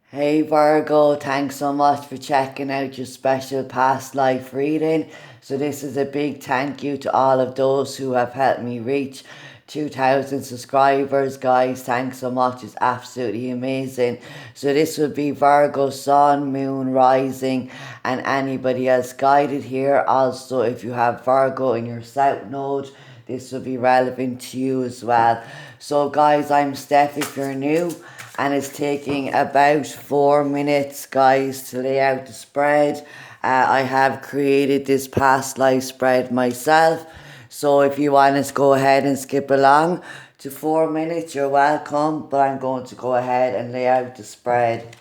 Hey Virgo, thanks so much for checking out your special past life reading. So this is a big thank you to all of those who have helped me reach 2,000 subscribers, guys. Thanks so much. It's absolutely amazing. So this would be Virgo Sun, Moon, Rising, and anybody else guided here. Also, if you have Virgo in your South Node, this will be relevant to you as well. So guys, I'm Steph if you're new, and it's taking about 4 minutes, guys, to lay out the spread. I have created this past life spread myself, so if you want to go ahead and skip along to 4 minutes, you're welcome, but I'm going to go ahead and lay out the spread.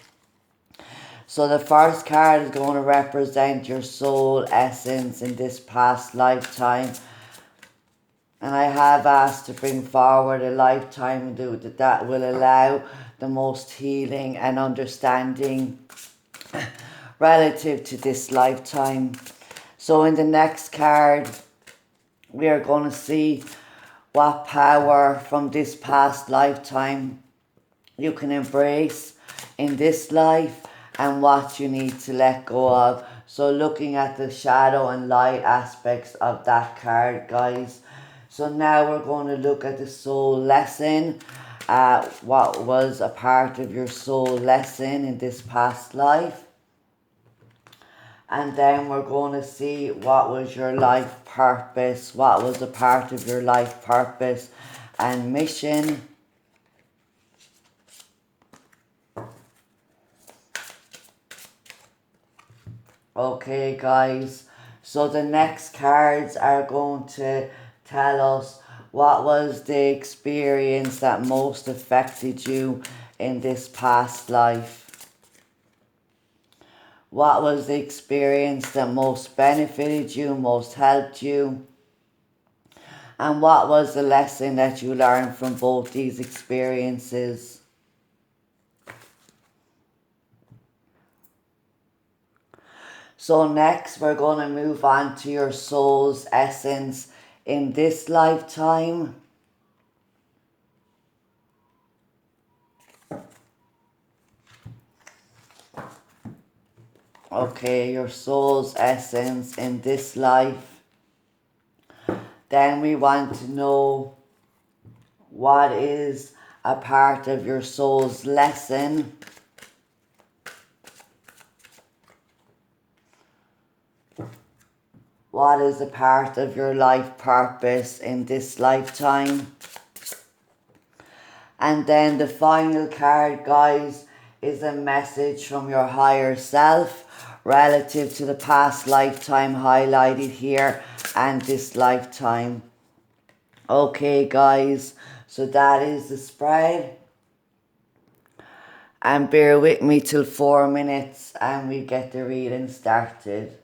So the first card is going to represent your soul essence in this past lifetime. And I have asked to bring forward a lifetime that will allow the most healing and understanding relative to this lifetime. So in the next card, we are going to see what power from this past lifetime you can embrace in this life and what you need to let go of. So looking at the shadow and light aspects of that card, guys. So now we're going to look at the soul lesson. What was a part of your soul lesson in this past life. And then we're going to see what was your life purpose. What was a part of your life purpose and mission. Okay, guys. So the next cards are going to tell us what was the experience that most affected you in this past life. What was the experience that most benefited you, most helped you? And what was the lesson that you learned from both these experiences? So next we're going to move on to your soul's essence in this lifetime. Okay, your soul's essence in this life. Then we want to know what is a part of your soul's lesson. What is a part of your life purpose in this lifetime? And then the final card, guys, is a message from your higher self relative to the past lifetime highlighted here and this lifetime. Okay, guys, so that is the spread. And bear with me till 4 minutes and we get the reading started.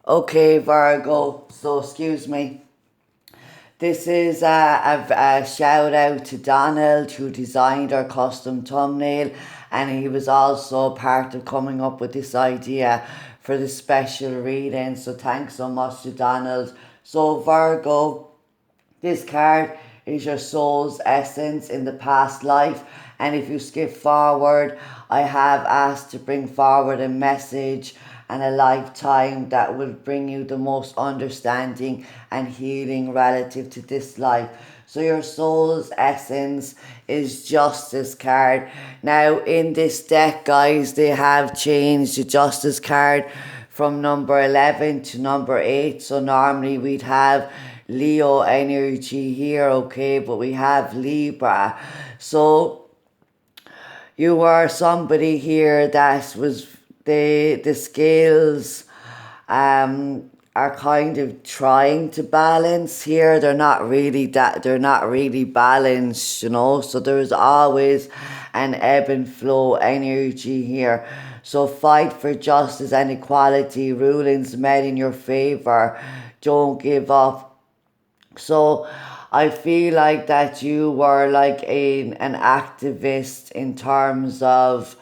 Okay, Virgo, so excuse me. This is a shout out to Donald, who designed our custom thumbnail, and he was also part of coming up with this idea for the special reading. So thanks so much to Donald. So Virgo, this card is your soul's essence in the past life. And if you skip forward, I have asked to bring forward a message and a lifetime that will bring you the most understanding and healing relative to this life. So your soul's essence is Justice card. Now in this deck, guys, they have changed the Justice card from number 11 to number 8. So normally we'd have Leo energy here, okay, but we have Libra. So you are somebody here that was the scales are kind of trying to balance here. They're not really balanced, you know. So there's always an ebb and flow energy here. So fight for justice and equality, rulings met in your favor. Don't give up. So I feel like that you were like an activist in terms of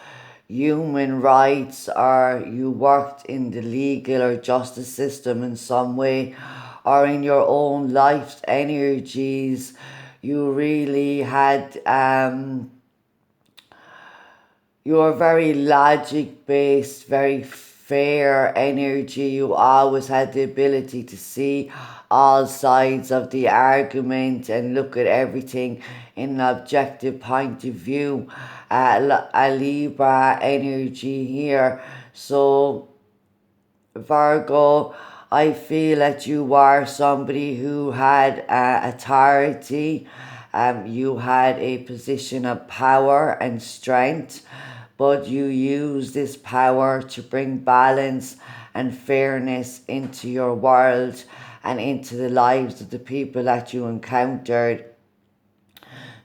human rights, or you worked in the legal or justice system in some way, or in your own life's energies. You really had you are very logic based, very fair energy. You always had the ability to see all sides of the argument and look at everything in an objective point of view. A Libra energy here. So Virgo, I feel that you are somebody who had authority. You had a position of power and strength, but you use this power to bring balance and fairness into your world and into the lives of the people that you encountered.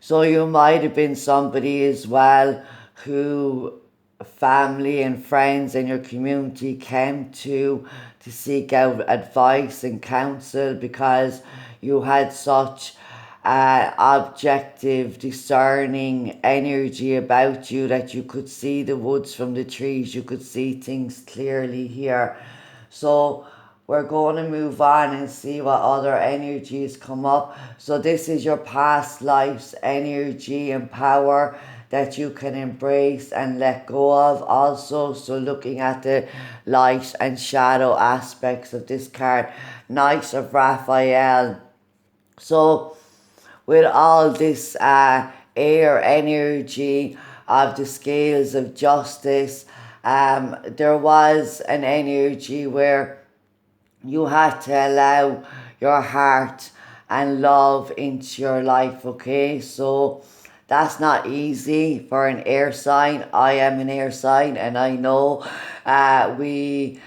So you might have been somebody as well who family and friends in your community came to seek out advice and counsel, because you had such objective, discerning energy about you that you could see the woods from the trees. You could see things clearly here. So we're going to move on and see what other energies come up. So this is your past life's energy and power that you can embrace and let go of also. So looking at the light and shadow aspects of this card, Knight of Raphael. So with all this air energy of the scales of justice, there was an energy where you had to allow your heart and love into your life, okay? So that's not easy for an air sign. I am an air sign, and I know we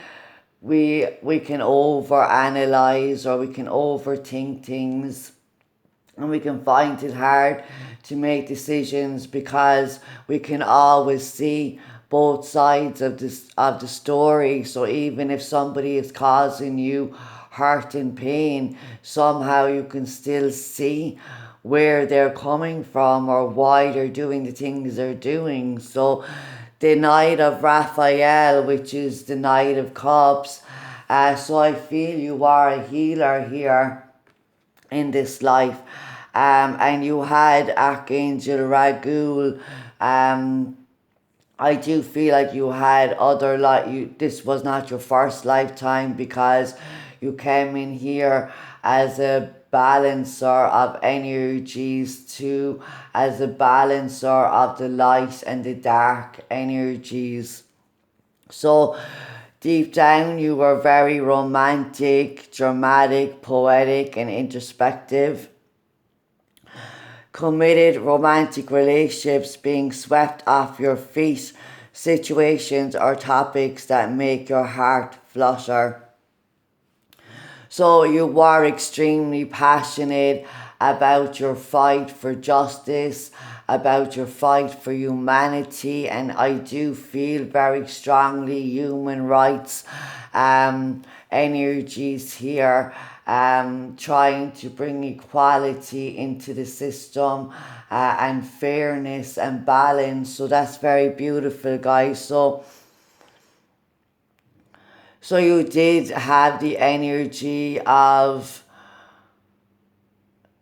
can over analyze, or we can overthink things, and we can find it hard to make decisions because we can always see both sides of the story. So even if somebody is causing you hurt and pain, somehow you can still see where they're coming from or why they're doing the things they're doing. So the Knight of Raphael, which is the Knight of Cups, so I feel you are a healer here in this life. And you had Archangel Ragul. I do feel like you had other this was not your first lifetime, because you came in here as a balancer of energies too, as a balancer of the light and the dark energies. So deep down you were very romantic, dramatic, poetic and introspective. Committed romantic relationships, being swept off your feet, situations or topics that make your heart flutter. So you were extremely passionate about your fight for justice, about your fight for humanity, and I do feel very strongly human rights energies here, trying to bring equality into the system and fairness and balance. So that's very beautiful, guys. So you did have the energy of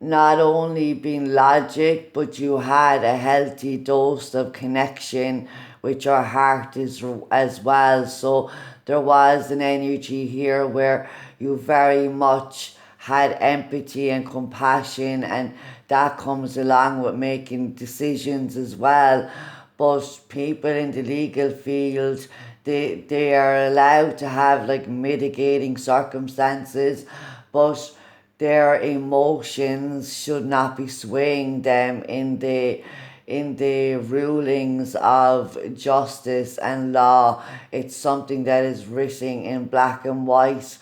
not only being logic, but you had a healthy dose of connection with your heart as well. So there was an energy here where you very much had empathy and compassion, and that comes along with making decisions as well. But people in the legal field, they are allowed to have like mitigating circumstances, but their emotions should not be swaying them in the rulings of justice and law. It's something that is written in black and white.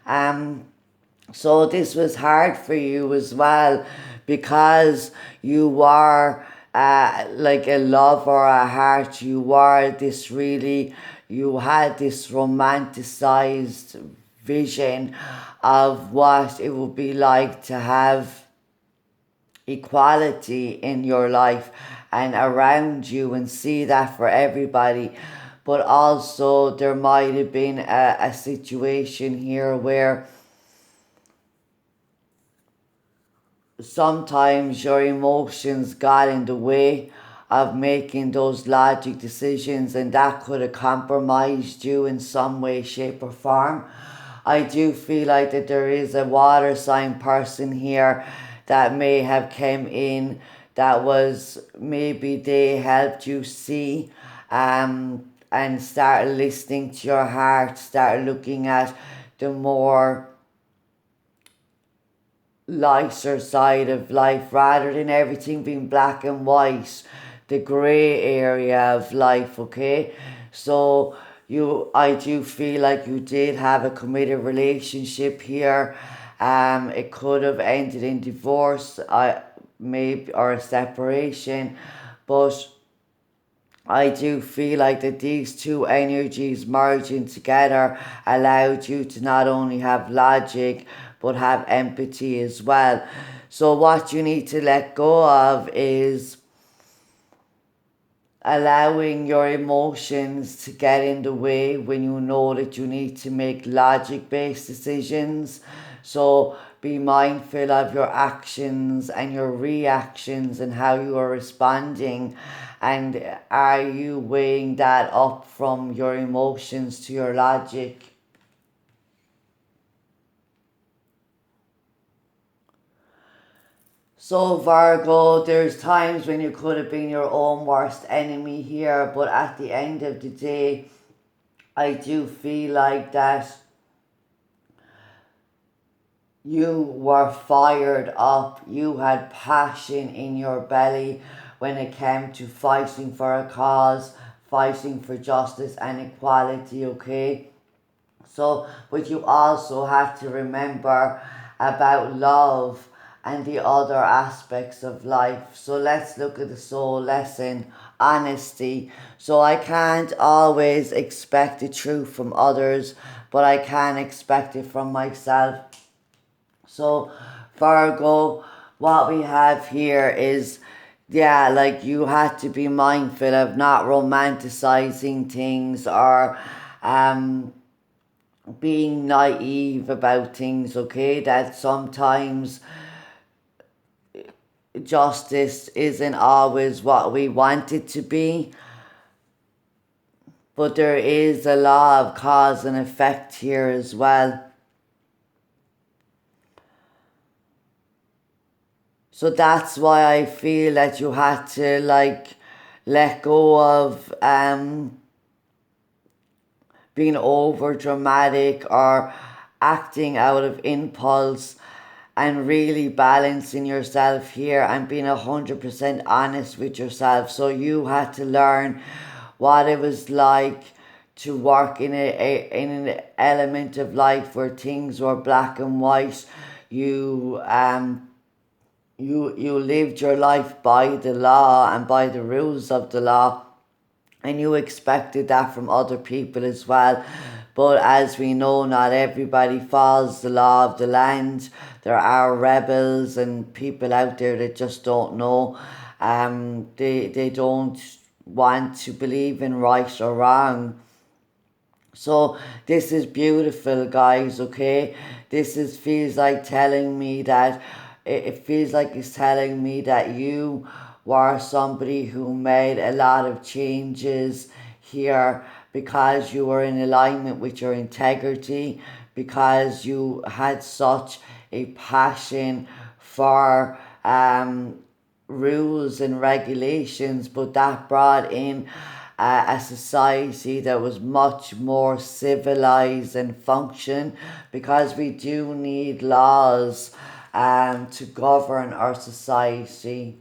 So this was hard for you as well, because you were like a love or a heart. You were this really, you had this romanticized vision of what it would be like to have equality in your life and around you, and see that for everybody. But also there might have been a situation here where sometimes your emotions got in the way of making those logic decisions, and that could have compromised you in some way, shape, or form. I do feel like that there is a water sign person here that may have came in, that was maybe they helped you see, and start listening to your heart, start looking at the more lighter side of life rather than everything being black and white, the grey area of life, okay? So I do feel like you did have a committed relationship here. It could have ended in divorce, maybe, or a separation, but I do feel like that these two energies merging together allowed you to not only have logic but have empathy as well. So, what you need to let go of is allowing your emotions to get in the way when you know that you need to make logic based decisions. So be mindful of your actions and your reactions and how you are responding, and are you weighing that up from your emotions to your logic. So Virgo, there's times when you could have been your own worst enemy here, but at the end of the day, I do feel like that you were fired up, you had passion in your belly when it came to fighting for a cause, fighting for justice and equality, okay? So, but you also have to remember about love and the other aspects of life. So let's look at the soul lesson, honesty. So I can't always expect the truth from others, but I can expect it from myself. So Virgo, what we have here is, yeah, like you had to be mindful of not romanticizing things, or being naive about things, okay? That sometimes justice isn't always what we want it to be, but there is a law of cause and effect here as well. So that's why I feel that you had to like let go of being over dramatic or acting out of impulse, and really balancing yourself here and being 100% honest with yourself. So you had to learn what it was like to work in an element of life where things were black and white. You lived your life by the law and by the rules of the law, and you expected that from other people as well. But as we know, not everybody follows the law of the land. There are rebels and people out there that just don't know. They don't want to believe in right or wrong. So this is beautiful, guys, okay? This is feels like telling me that it feels like it's telling me that you were somebody who made a lot of changes here because you were in alignment with your integrity, because you had such a passion for rules and regulations, but that brought in a society that was much more civilized and function, because we do need laws to govern our society.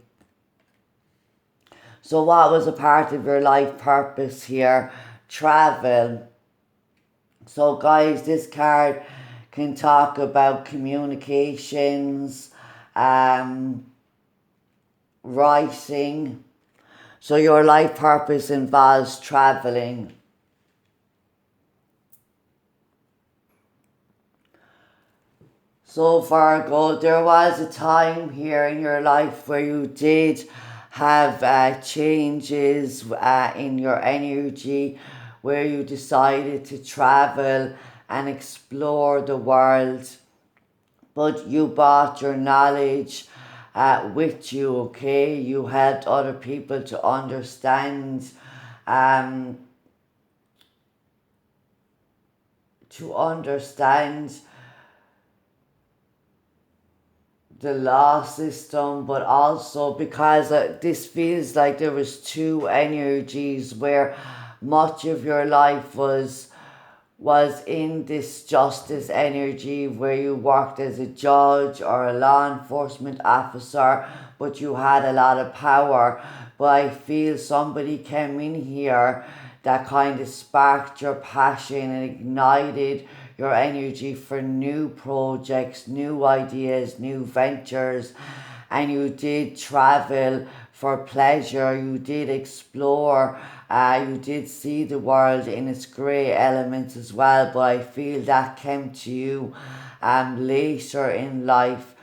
So what was a part of your life purpose here? Travel. So guys, this card can talk about communications, writing. So your life purpose involves traveling. So Virgo, there was a time here in your life where you did have changes in your energy, where you decided to travel and explore the world, but you brought your knowledge with you, okay? You helped other people to understand um, to understand the law system, but also because this feels like there was two energies where much of your life was in this justice energy, where you worked as a judge or a law enforcement officer, but you had a lot of power. But I feel somebody came in here that kind of sparked your passion and ignited your energy for new projects, new ideas, new ventures. And you did travel for pleasure, you did explore, you did see the world in its grey elements as well. But I feel that came to you later in life.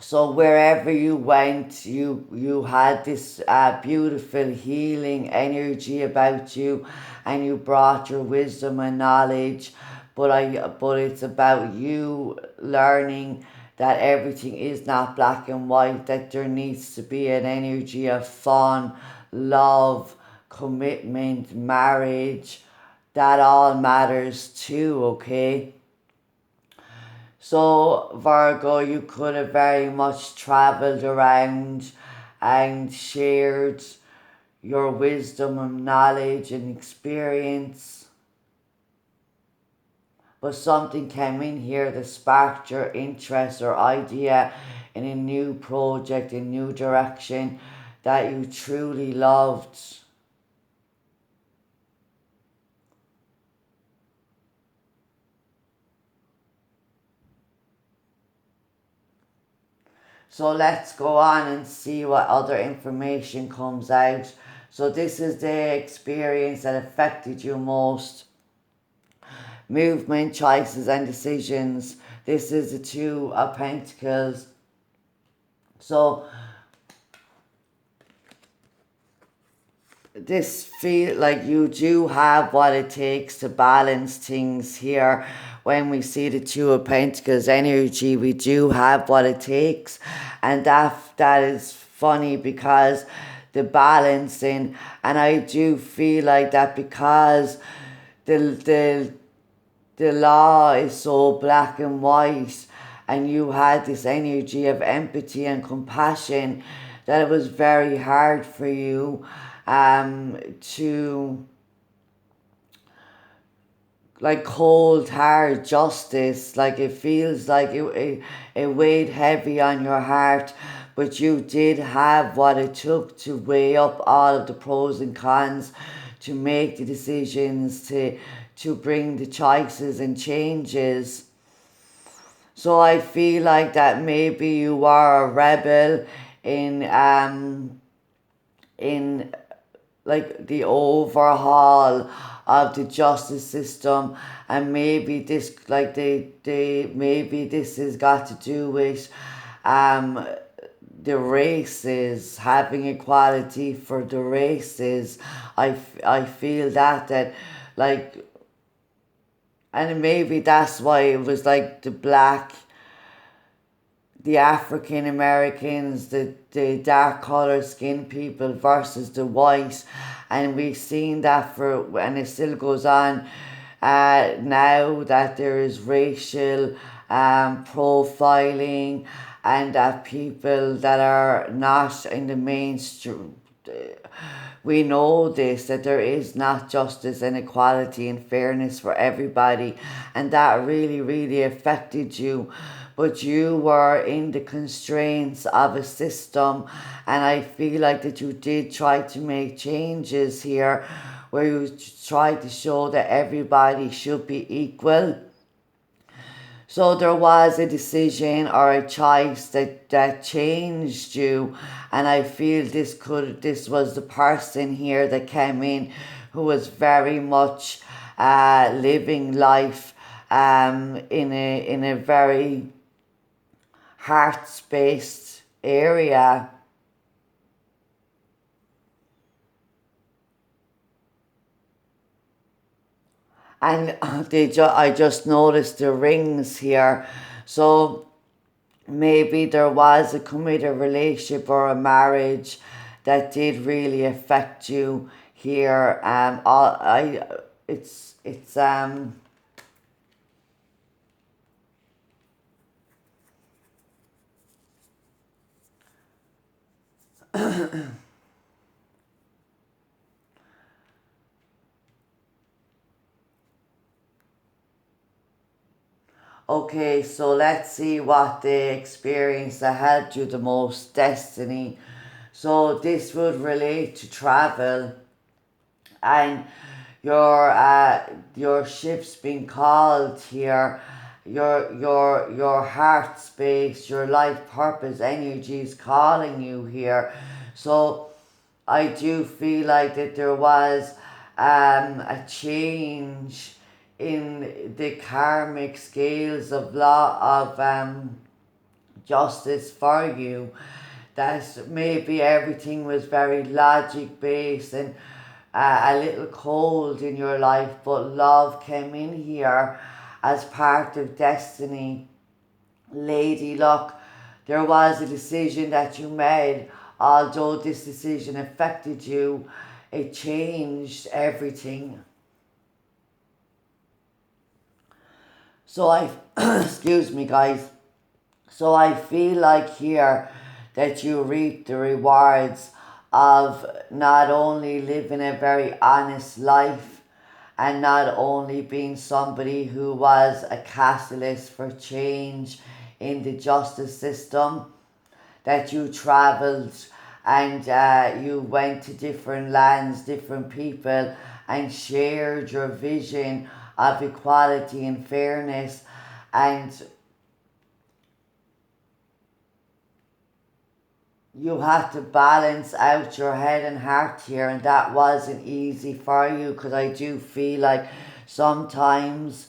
So wherever you went, you had this beautiful healing energy about you, and you brought your wisdom and knowledge. But it's about you learning that everything is not black and white. That there needs to be an energy of fun, love, commitment, marriage. That all matters too. Okay. So, Virgo, you could have very much traveled around and shared your wisdom and knowledge and experience. But something came in here that sparked your interest or idea in a new project, a new direction that you truly loved. So let's go on and see what other information comes out. So this is the experience that affected you most. Movement, choices and decisions. This is the Two of Pentacles. So this feel like you do have what it takes to balance things here. When we see the Two of Pentacles energy, we do have what it takes. And that is funny because the balancing, and I do feel like that because the law is so black and white, and you had this energy of empathy and compassion, that it was very hard for you to like cold hard justice. Like it feels like it weighed heavy on your heart, but you did have what it took to weigh up all of the pros and cons, to make the decisions, to bring the choices and changes. So I feel like that maybe you are a rebel in like the overhaul of the justice system, and maybe this like they maybe this has got to do with the races, having equality for the races. I feel that like, and maybe that's why it was like the African Americans, the dark colored skin people versus the white. And we've seen that and it still goes on now, that there is racial profiling, and that people that are not in the mainstream, we know this, that there is not justice and equality and fairness for everybody, and that really, really affected you. But you were in the constraints of a system, and I feel like that you did try to make changes here, where you tried to show that everybody should be equal. So there was a decision or a choice that changed you, and I feel this was the person here that came in who was very much living life in a very heart spaced area. And I just noticed the rings here. So maybe there was a committed relationship or a marriage that did really affect you here. It's okay. So let's see what the experience that helped you the most. Destiny. So this would relate to travel and your ship's been called here, your heart space, your life purpose energy is calling you here. So I do feel like that there was a change in the karmic scales of law of justice for you, that maybe everything was very logic based and a little cold in your life, but love came in here as part of destiny. Lady Luck, there was a decision that you made. Although this decision affected you, it changed everything. So I, excuse me, guys. So I feel like here that you reap the rewards of not only living a very honest life and not only being somebody who was a catalyst for change in the justice system, that you traveled and you went to different lands, different people, and shared your vision of equality and fairness. And you had to balance out your head and heart here, and that wasn't easy for you, because I do feel like sometimes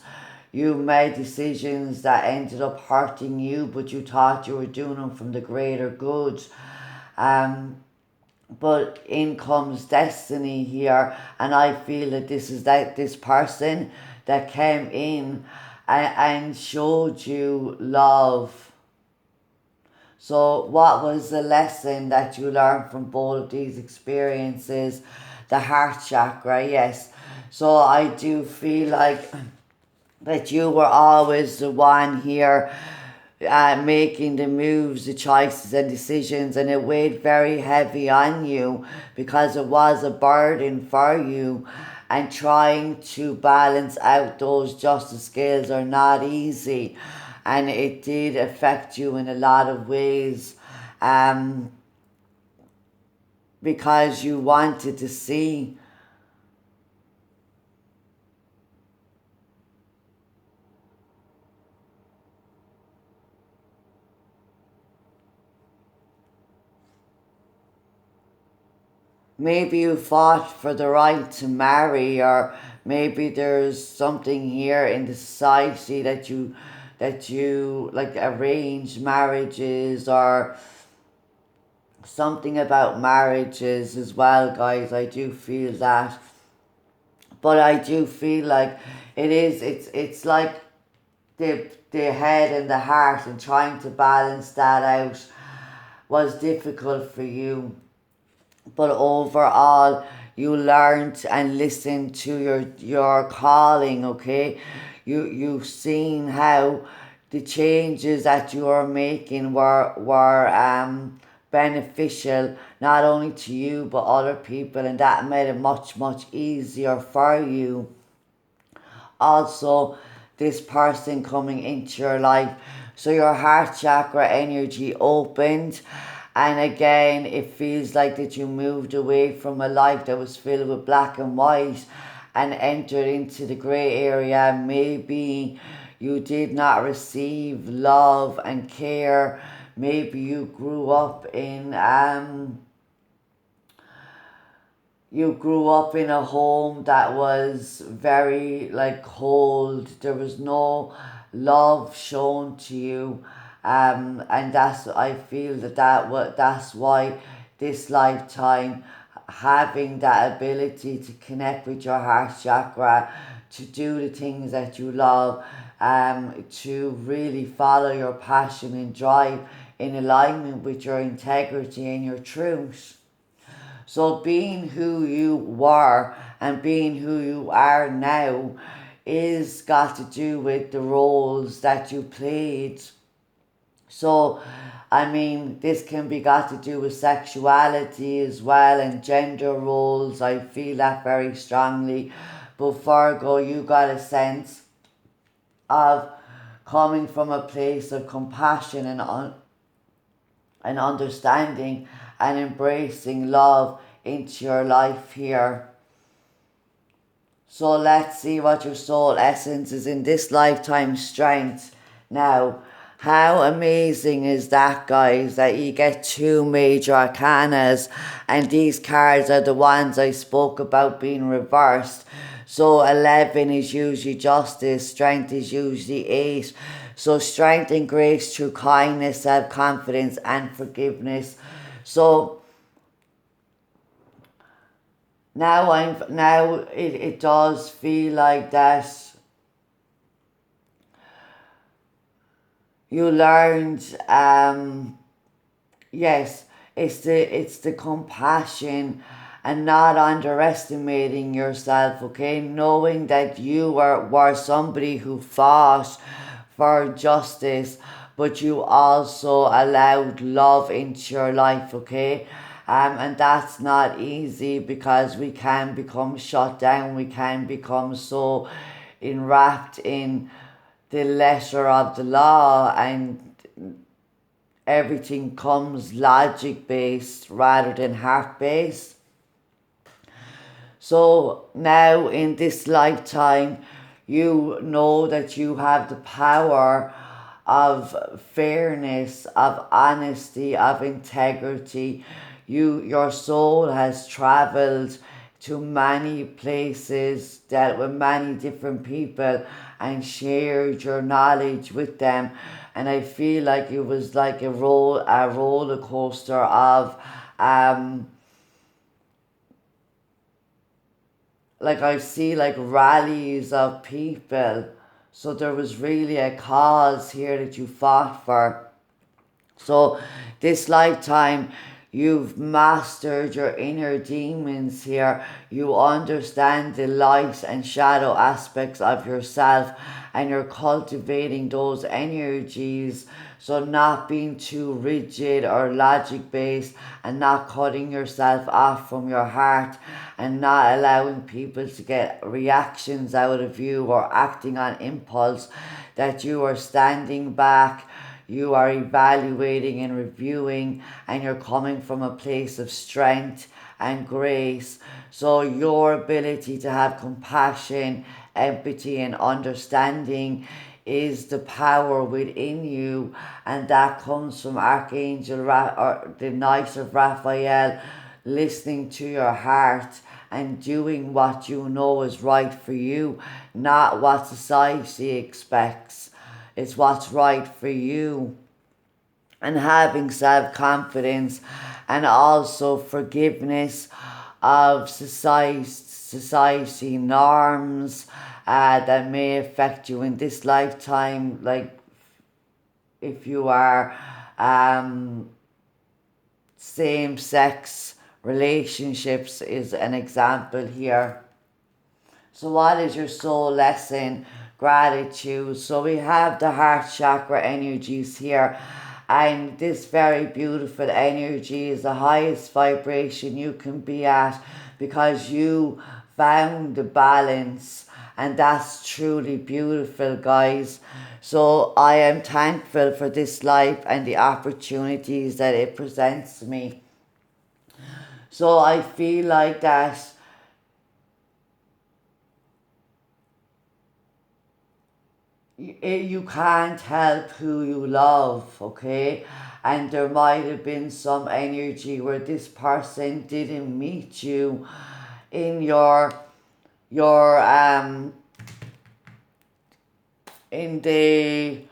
you made decisions that ended up hurting you, but you thought you were doing them from the greater good. Um, but in comes destiny here, and I feel that this person that came in and showed you love. So, what was the lesson that you learned from both of these experiences? The heart chakra, yes. So, I do feel like that you were always the one here making the moves, the choices, and decisions, and it weighed very heavy on you because it was a burden for you. And trying to balance out those justice scales are not easy, and it did affect you in a lot of ways, um, because you wanted to see. Maybe you fought for the right to marry, or maybe there's something here in the society that you like arranged marriages or something about marriages as well, guys. I do feel that. But I do feel like it's like the head and the heart, and trying to balance that out was difficult for you. But overall, you learned and listened to your calling. Okay, you've seen how the changes that you are making were beneficial not only to you but other people, and that made it much easier for you. Also, this person coming into your life, so your heart chakra energy opened, and again it feels like that you moved away from a life that was filled with black and white and entered into the grey area. Maybe you did not receive love and care. Maybe you grew up in a home that was very like cold. There was no love shown to you, and that's I feel that's why this lifetime, having that ability to connect with your heart chakra, to do the things that you love, to really follow your passion and drive in alignment with your integrity and your truth. So being who you were and being who you are now is got to do with the roles that you played. So, I mean, this can be got to do with sexuality as well and gender roles. I feel that very strongly. But Virgo, you got a sense of coming from a place of compassion and understanding and embracing love into your life here. So let's see what your soul essence is in this lifetime strength. Now, how amazing is that, guys, that you get two major arcanas, and these cards are the ones I spoke about being reversed. So 11 is usually justice, strength is usually 8. So strength and grace through kindness, self-confidence and forgiveness. So now it does feel like that you learned, yes, it's the compassion and not underestimating yourself, okay? Knowing that you were somebody who fought for justice, but you also allowed love into your life, okay? And that's not easy because we can become shut down, we can become so enwrapped in the letter of the law, and everything comes logic based rather than heart based. So now in this lifetime, you know that you have the power of fairness, of honesty, of integrity. Your soul has traveled to many places, dealt with many different people, and shared your knowledge with them. And I feel like it was like a roller coaster of like I see like rallies of people. So there was really a cause here that you fought for. So this lifetime, you've mastered your inner demons here. You understand the light and shadow aspects of yourself, and you're cultivating those energies. So not being too rigid or logic based, and not cutting yourself off from your heart, and not allowing people to get reactions out of you or acting on impulse, that you are standing back, you are evaluating and reviewing, and you're coming from a place of strength and grace. So your ability to have compassion, empathy and understanding is the power within you, and that comes from or the Knight of Raphael, listening to your heart and doing what you know is right for you, not what society expects. It's what's right for you. And having self-confidence and also forgiveness of society norms that may affect you in this lifetime, like if you are same-sex relationships is an example here. So what is your soul lesson? Gratitude. So we have the heart chakra energies here, and this very beautiful energy is the highest vibration you can be at, because you found the balance, and that's truly beautiful, guys. So I am thankful for this life and the opportunities that it presents me. So I feel like that you can't help who you love, okay? And there might have been some energy where this person didn't meet you in your in the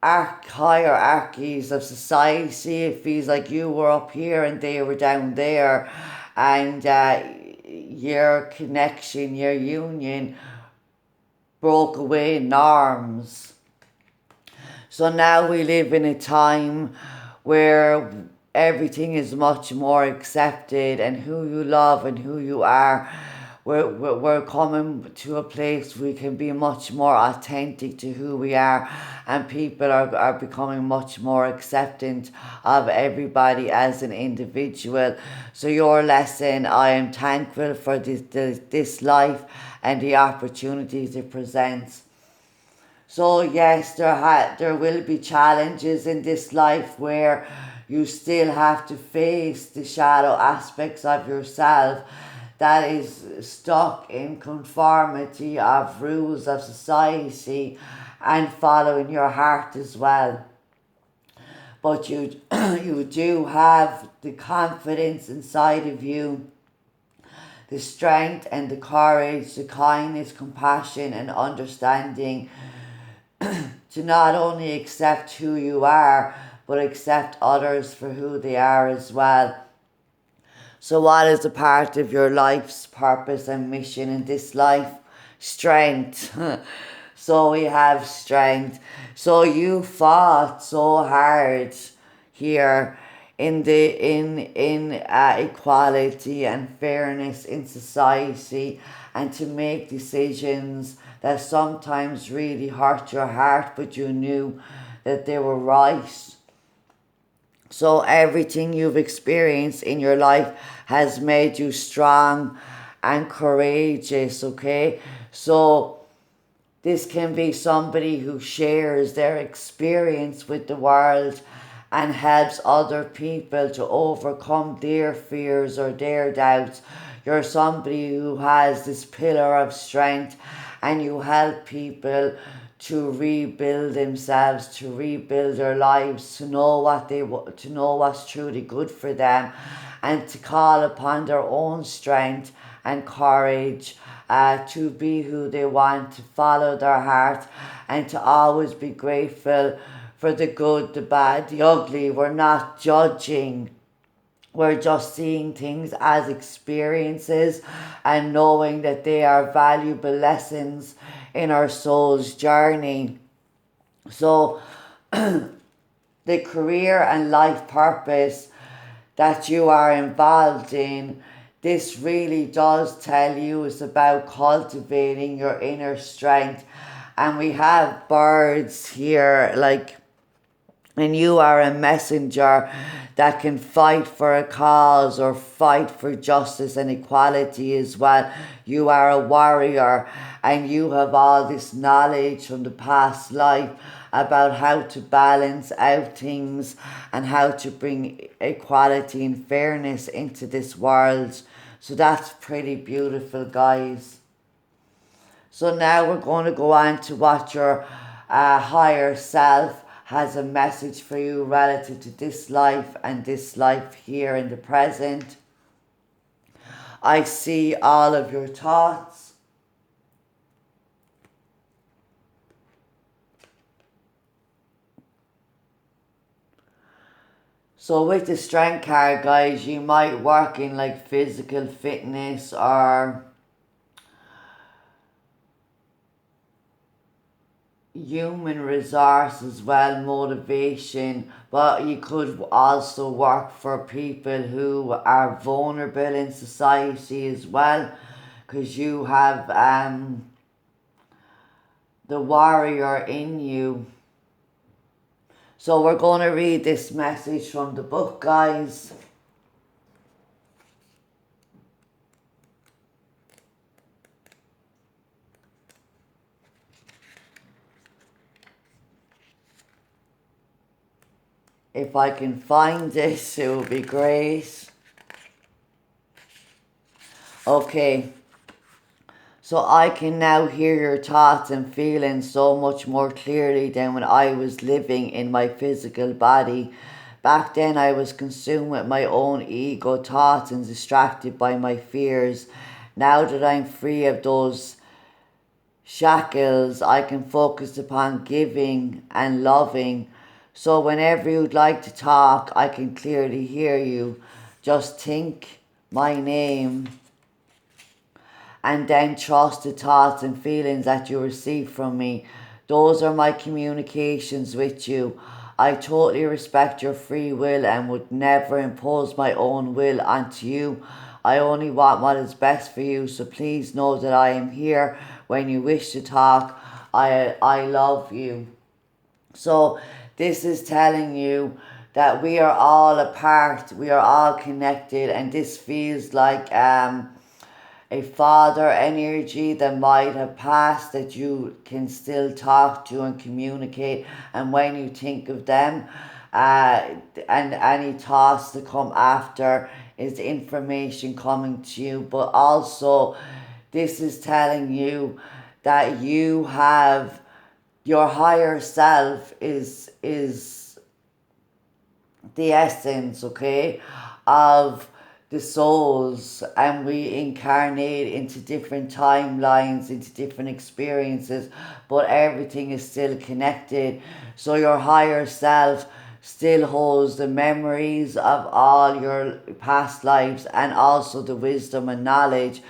hierarchies of society. It feels like you were up here and they were down there, and your connection, your union broke away norms. So now we live in a time where everything is much more accepted, and who you love and who you are. We're coming to a place we can be much more authentic to who we are, and people are becoming much more acceptant of everybody as an individual. So your lesson, I am thankful for this life and the opportunities it presents. So yes, there will be challenges in this life where you still have to face the shadow aspects of yourself that is stuck in conformity of rules of society and following your heart as well. But you you do have the confidence inside of you, the strength and the courage, the kindness, compassion and understanding to not only accept who you are, but accept others for who they are as well. So, what is a part of your life's purpose and mission in this life? Strength. So, we have strength. So, you fought so hard here in equality and fairness in society, and to make decisions that sometimes really hurt your heart, but you knew that they were right. So everything you've experienced in your life has made you strong and courageous, okay? So this can be somebody who shares their experience with the world and helps other people to overcome their fears or their doubts. You're somebody who has this pillar of strength, and you help people to rebuild themselves, to rebuild their lives, to know to know what's truly good for them, and to call upon their own strength and courage to be who they want, to follow their heart, and to always be grateful for the good, the bad, the ugly. We're not judging. We're just seeing things as experiences and knowing that they are valuable lessons in our soul's journey. So, the career and life purpose that you are involved in, this really does tell you it's about cultivating your inner strength. And we have birds here, like, and you are a messenger that can fight for a cause or fight for justice and equality as well. You are a warrior, and you have all this knowledge from the past life about how to balance out things and how to bring equality and fairness into this world. So that's pretty beautiful, guys. So now we're going to go on to what your higher self has a message for you relative to this life and this life here in the present. I see all of your thoughts. So with the strength card, guys, you might work in like physical fitness or human resource as well, motivation, but you could also work for people who are vulnerable in society as well, because you have the warrior in you. So we're going to read this message from the book, guys. If I can find this, it would be great. Okay. So I can now hear your thoughts and feelings so much more clearly than when I was living in my physical body. Back then I was consumed with my own ego thoughts and distracted by my fears. Now that I'm free of those shackles, I can focus upon giving and loving. So whenever you'd like to talk, I can clearly hear you. Just think my name and then trust the thoughts and feelings that you receive from me. Those are my communications with you. I totally respect your free will and would never impose my own will onto you. I only want what is best for you, so please know that I am here when you wish to talk. I love you. So this is telling you that we are all a part, we are all connected, and this feels like a father energy that might have passed that you can still talk to and communicate. And when you think of them, and any thoughts that come after is information coming to you. But also, this is telling you that you have your higher self is the essence, okay, of the souls, and we incarnate into different timelines, into different experiences, but everything is still connected. So your higher self still holds the memories of all your past lives and also the wisdom and knowledge.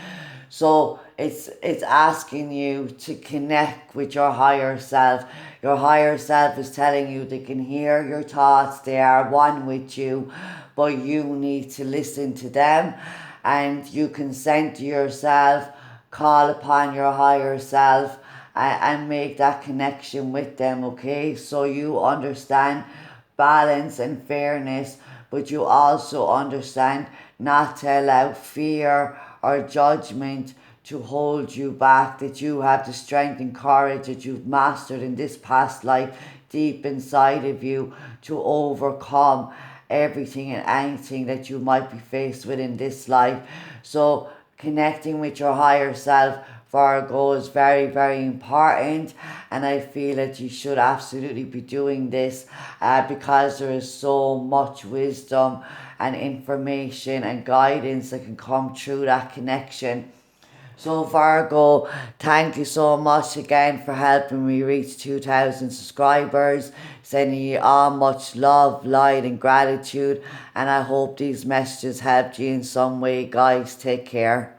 So it's asking you to connect with your higher self. Your higher self is telling you they can hear your thoughts, they are one with you, but you need to listen to them, and you can center yourself, call upon your higher self, and make that connection with them, okay? So you understand balance and fairness, but you also understand not to allow fear or judgment to hold you back, that you have the strength and courage that you've mastered in this past life deep inside of you to overcome everything and anything that you might be faced with in this life. So connecting with your higher self, Virgo, is very, very important, and I feel that you should absolutely be doing this because there is so much wisdom and information and guidance that can come through that connection. So Virgo, thank you so much again for helping me reach 2,000 subscribers. Sending you all much love, light and gratitude, and I hope these messages helped you in some way, guys. Take care.